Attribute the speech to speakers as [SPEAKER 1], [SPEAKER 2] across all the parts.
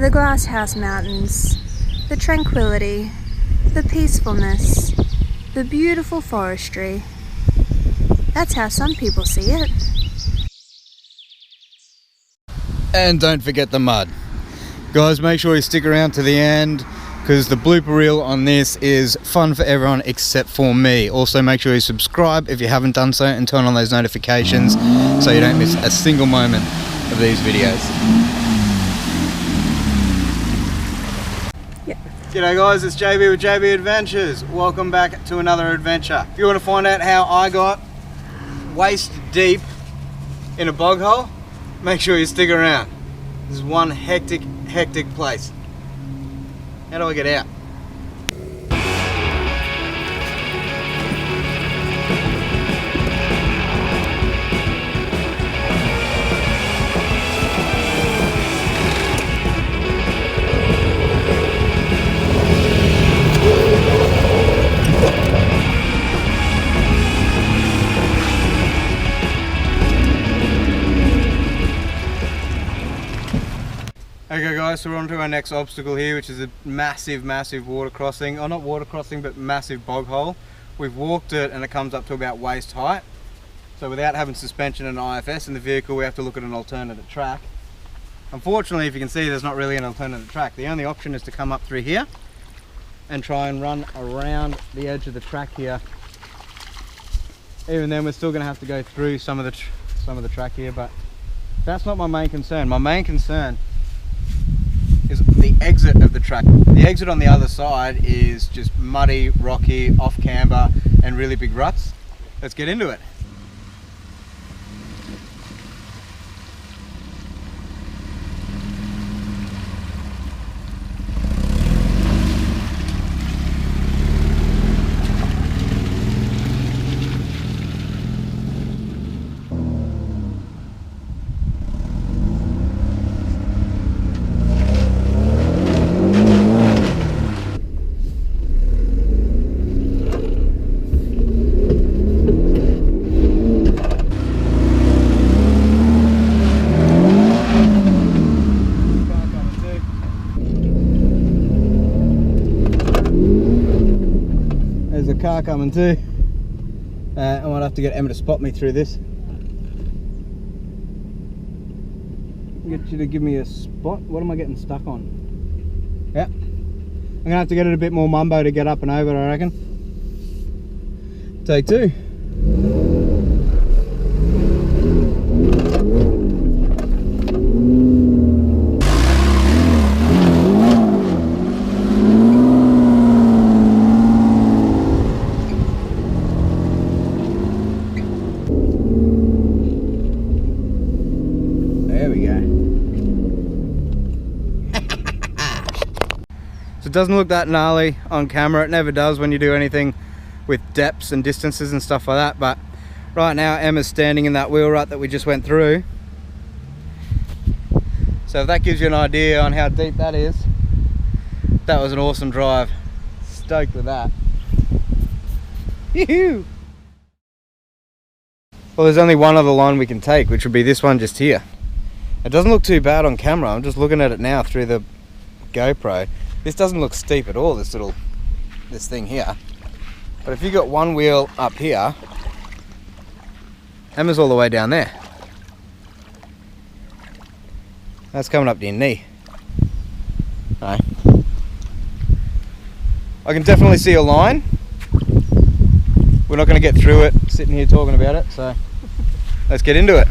[SPEAKER 1] The Glasshouse Mountains, the tranquility, the peacefulness, the beautiful forestry. That's how some people see it.
[SPEAKER 2] And don't forget the mud. Guys, make sure you stick around to the end because the blooper reel on this is fun for everyone except for me. Also, make sure you subscribe if you haven't done so and turn on those notifications so you don't miss a single moment of these videos. G'day guys, it's JB with JB Adventures. Welcome back to another adventure. If you want to find out how I got waist deep in a bog hole, make sure you stick around. This is one hectic place. How do I get out? Okay guys, so we're on to our next obstacle here, which is a massive water crossing. Oh, not water crossing, but massive bog hole. We've walked it and it comes up to about waist height. So without having suspension and IFS in the vehicle, we have to look at an alternative track. Unfortunately, if you can see, there's not really an alternative track. The only option is to come up through here and try and run around the edge of the track here. Even then, we're still going to have to go through some of the track here, but that's not my main concern. My main concern is the exit of the track. The exit on the other side is just muddy, rocky, off camber and really big ruts. Let's get into it. Car coming too. I might have to get Emma to spot me through this. Get you to give me a spot. What am I getting stuck on? Yeah. I'm gonna have to get it a bit more mumbo to get up and over, I reckon. Take two. It doesn't look that gnarly on camera. It never does when you do anything with depths and distances and stuff like that, but right now Emma's standing in that wheel rut that we just went through. So if that gives you an idea on how deep that is, that was an awesome drive. Stoked with that. Yoo-hoo! Well, there's only one other line we can take, which would be this one just here. It doesn't look too bad on camera. I'm just looking at it now through the GoPro. This doesn't look steep at all, this thing here. But if you got one wheel up here, Emma's all the way down there. That's coming up to your knee. No. I can definitely see a line. We're not going to get through it sitting here talking about it, so let's get into it.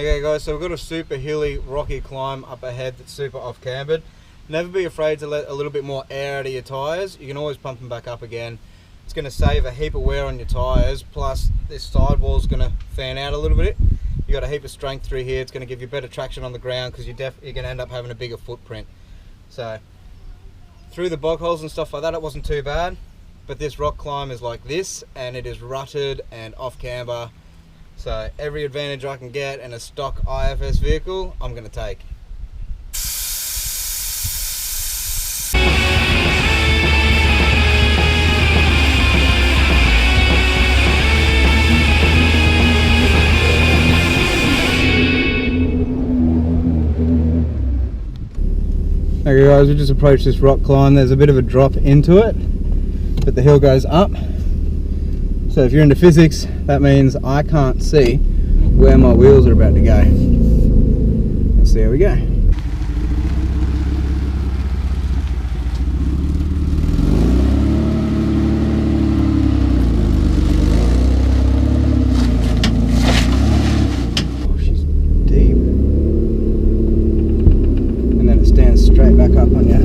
[SPEAKER 2] Okay guys, so we've got a super hilly, rocky climb up ahead that's super off-cambered. Never be afraid to let a little bit more air out of your tyres. You can always pump them back up again. It's going to save a heap of wear on your tyres, plus this sidewall is going to fan out a little bit. You got a heap of strength through here. It's going to give you better traction on the ground because you're going to end up having a bigger footprint. So through the bog holes and stuff like that, it wasn't too bad. But this rock climb is like this, and it is rutted and off camber. So every advantage I can get in a stock IFS vehicle, I'm going to take. Okay guys, we just approached this rock climb. There's a bit of a drop into it, but the hill goes up. So if you're into physics, that means I can't see where my wheels are about to go. Let's see how we go. Oh, she's deep. And then it stands straight back up on you.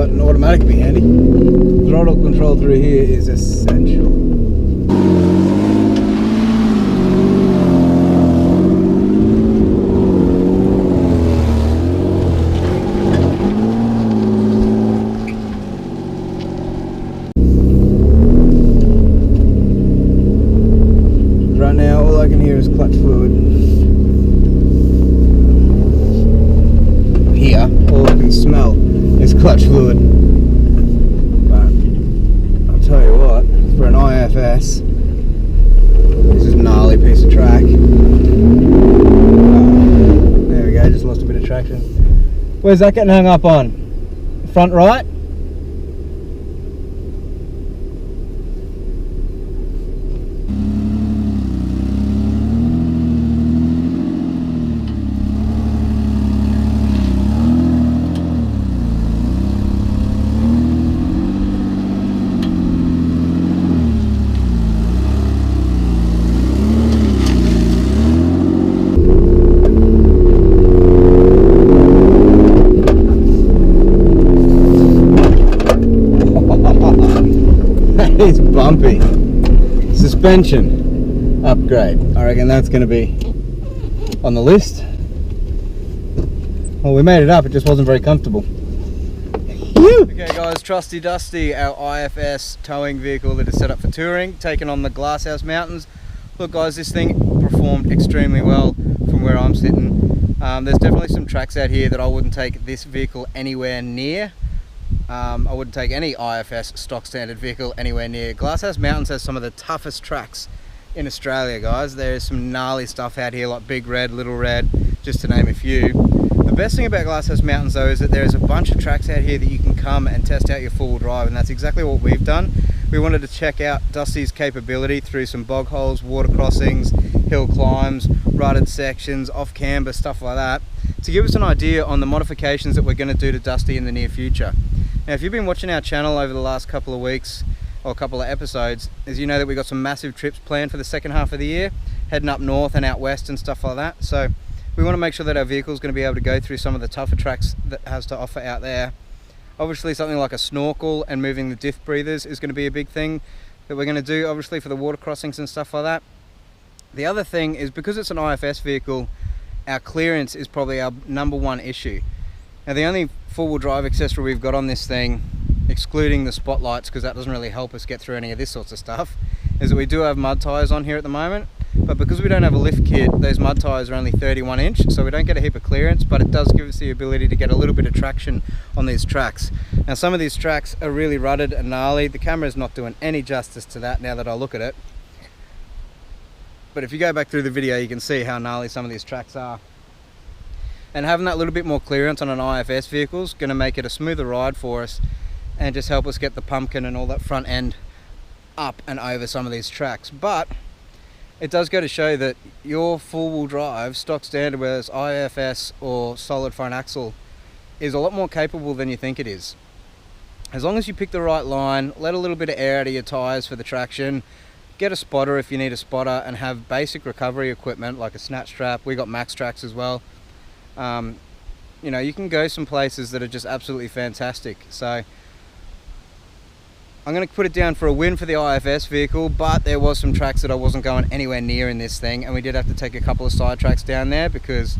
[SPEAKER 2] An automatic would be handy. Throttle control through here is essential. Right now all I can hear is clutch fluid. Here all I can smell is clutch fluid. But I'll tell you what, for an IFS, this is a gnarly piece of track. There we go, just lost a bit of traction. Where's that getting hung up on? Front right? It's bumpy. Suspension upgrade. I reckon that's going to be on the list. Well, we made it up, it just wasn't very comfortable. Okay guys, Trusty Dusty, our IFS towing vehicle that is set up for touring, taken on the Glasshouse Mountains. Look guys, this thing performed extremely well from where I'm sitting. There's definitely some tracks out here that I wouldn't take this vehicle anywhere near. I wouldn't take any IFS stock standard vehicle anywhere near. Glasshouse Mountains has some of the toughest tracks in Australia, guys. There's some gnarly stuff out here like Big Red, Little Red, just to name a few. The best thing about Glasshouse Mountains though is that there's a bunch of tracks out here that you can come and test out your four-wheel drive, and that's exactly what we've done. We wanted to check out Dusty's capability through some bog holes, water crossings, hill climbs, rutted sections, off camber, stuff like that, to give us an idea on the modifications that we're going to do to Dusty in the near future. Now, if you've been watching our channel over the last couple of weeks or couple of episodes, as you know that we've got some massive trips planned for the second half of the year, heading up north and out west and stuff like that. So we want to make sure that our vehicle is going to be able to go through some of the tougher tracks that has to offer out there. Obviously something like a snorkel and moving the diff breathers is going to be a big thing that we're going to do, obviously, for the water crossings and stuff like that. The other thing is, because it's an IFS vehicle, our clearance is probably our #1 issue. Now, the only four-wheel drive accessory we've got on this thing, excluding the spotlights because that doesn't really help us get through any of this sorts of stuff, is that we do have mud tyres on here at the moment. But because we don't have a lift kit, those mud tyres are only 31 inch, so we don't get a heap of clearance, but it does give us the ability to get a little bit of traction on these tracks. Now some of these tracks are really rutted and gnarly. The camera's not doing any justice to that now that I look at it. But if you go back through the video, you can see how gnarly some of these tracks are. And having that little bit more clearance on an IFS vehicle is going to make it a smoother ride for us and just help us get the pumpkin and all that front end up and over some of these tracks. But it does go to show that your four-wheel drive, stock standard, whether it's IFS or solid front axle, is a lot more capable than you think it is. As long as you pick the right line, let a little bit of air out of your tyres for the traction, get a spotter if you need a spotter, and have basic recovery equipment like a snatch strap. We got max tracks as well. You know, you can go some places that are just absolutely fantastic. So I'm going to put it down for a win for the IFS vehicle, but there was some tracks that I wasn't going anywhere near in this thing, and we did have to take a couple of side tracks down there because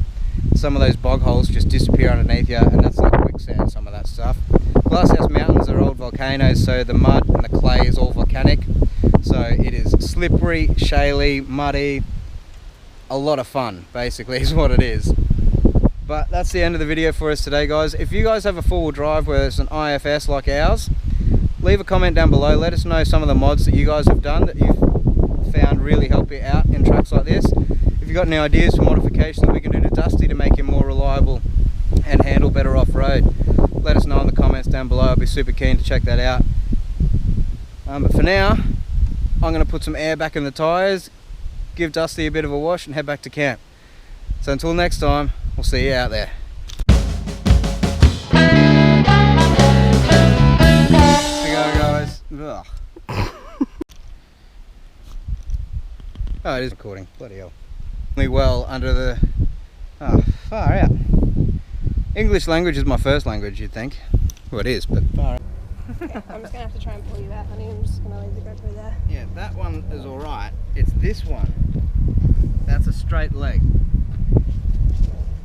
[SPEAKER 2] some of those bog holes just disappear underneath you, and that's like quicksand, some of that stuff. Glasshouse Mountains are old volcanoes, so the mud and the clay is all volcanic. So it is slippery, shaly, muddy, a lot of fun basically is what it is. But that's the end of the video for us today, guys. If you guys have a four-wheel drive where it's an IFS like ours, leave a comment down below. Let us know some of the mods that you guys have done that you've found really help you out in tracks like this. If you've got any ideas for modifications we can do to Dusty to make him more reliable and handle better off-road, let us know in the comments down below. I'll be super keen to check that out. But for now, I'm going to put some air back in the tyres, give Dusty a bit of a wash and head back to camp. So until next time, we'll see you out there. Ugh. Oh, it is recording. Bloody hell. Well, under the... Oh, far out. English language is my first language, you'd think. Well, it is, but far out.
[SPEAKER 1] Okay, I'm just going to have to try and pull you out, honey. I'm just going to leave the GoPro there.
[SPEAKER 2] Yeah, that one is alright. It's this one. That's a straight leg.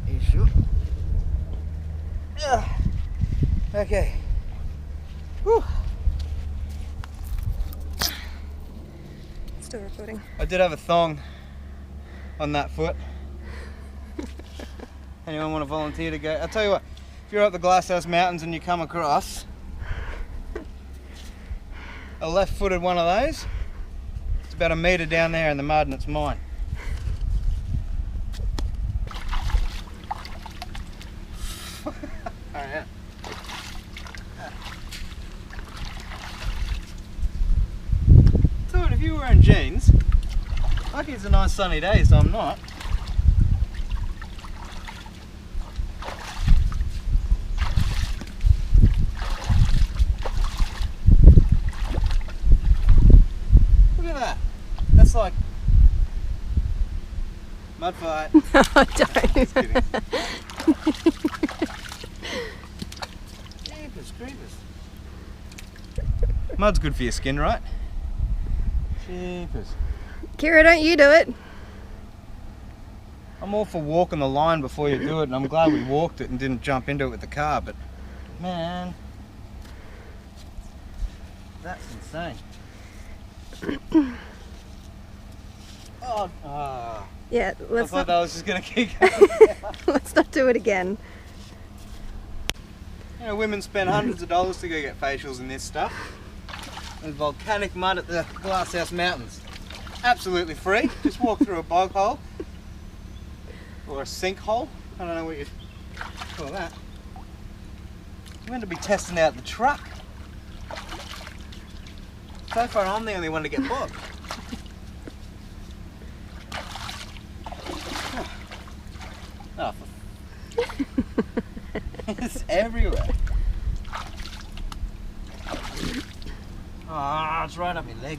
[SPEAKER 2] Are you sure? Ugh. Okay. Whew.
[SPEAKER 1] Still recording.
[SPEAKER 2] I did have a thong on that foot. Anyone want to volunteer to go? I'll tell you what, if you're up the Glasshouse Mountains and you come across a left-footed one of those, it's about 1 metre down there in the mud and it's mine. Alright. If you were wearing jeans, lucky it's a nice sunny day, so I'm not. Look at that. That's like mud fight.
[SPEAKER 1] No, don't.
[SPEAKER 2] Just kidding. Jeepers creepers. Mud's good for your skin, right? Jeepers.
[SPEAKER 1] Kira, don't you do it?
[SPEAKER 2] I'm all for walking the line before you do it, and I'm glad we walked it and didn't jump into it with the car, but man, that's insane. Oh,
[SPEAKER 1] yeah,
[SPEAKER 2] I thought that was just going to keep going.
[SPEAKER 1] Let's not do it again.
[SPEAKER 2] You know, women spend hundreds of dollars to go get facials and this stuff. And volcanic mud at the Glasshouse Mountains. Absolutely free. Just walk through a bog hole. Or a sinkhole. I don't know what you'd call that. You're meant to be testing out the truck. So far I'm the only one to get bogged. Oh, it's everywhere. Ah, it's right up my leg.